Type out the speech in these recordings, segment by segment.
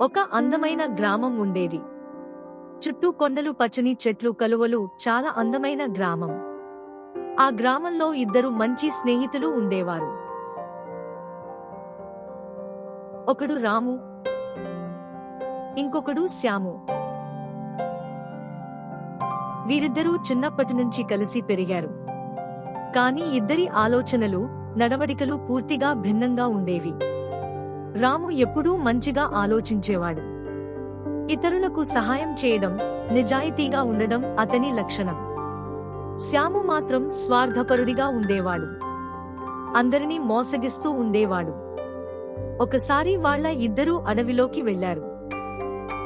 ఒక అందమైన గ్రామం ఉండేది. చుట్టూ కొండలు, పచ్చని చెట్లు, కలువలు, చాలా అందమైన గ్రామం. ఆ గ్రామంలో ఇద్దరు మంచి స్నేహితులు ఉండేవారు. ఒకడు రాము, ఇంకొకడు శ్యాము. వీరిద్దరూ చిన్నప్పటినుంచి కలిసి పెరిగారు. కాని ఇద్దరి ఆలోచనలు, నడవడికలు పూర్తిగా భిన్నంగా ఉండేవి. రాము ఎప్పుడూ మంచిగా ఆలోచించేవాడు. ఇతరులకు సహాయం చేయడం, నిజాయితీగా ఉండడం అతని లక్షణం. శ్యాము మాత్రం స్వార్థపరుడిగా ఉండేవాడు. అందరినీ మోసగిస్తూ ఉండేవాడు. ఒకసారి వాళ్ళ ఇద్దరూ అడవిలోకి వెళ్లారు.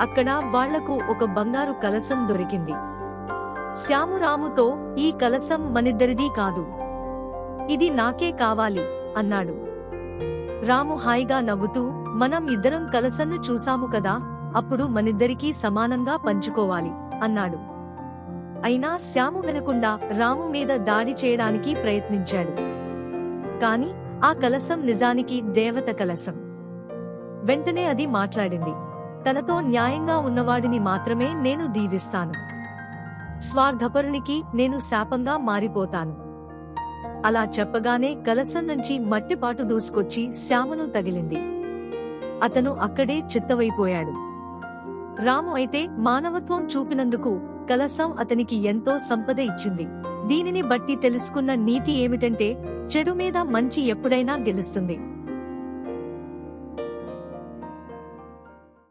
అక్కడ వాళ్లకు ఒక బంగారు కలశం దొరికింది. శ్యాము రాముతో, "ఈ కలశం మనిద్దరిదీ కాదు. ఇది నాకే కావాలి" అన్నాడు. రాము హాయిగా నవ్వుతూ, "మనం ఇద్దరం కలశంను చూశాము కదా, అప్పుడు మనిద్దరికీ సమానంగా పంచుకోవాలి" అన్నాడు. అయినా శ్యాము వినకుండా రాము మీద దాడి చేయడానికి ప్రయత్నించాడు. కాని ఆ కలశం నిజానికి దేవత కలశం. వెంటనే అది మాట్లాడింది, "తనతో న్యాయంగా ఉన్నవాడిని మాత్రమే నేను దీవిస్తాను. స్వార్థపరునికి నేను శాపంగా మారిపోతాను." అలా చెప్పగానే కలశం నుంచి మట్టిపాటు దూసుకొచ్చి శ్యామును తగిలింది. అతను అక్కడే చిత్తవైపోయాడు. రాము అయితే మానవత్వం చూపినందుకు కలశం అతనికి ఎంతో సంపద ఇచ్చింది. దీనిని బట్టి తెలుసుకున్న నీతి ఏమిటంటే, చెడు మీద మంచి ఎప్పుడైనా గెలుస్తుంది.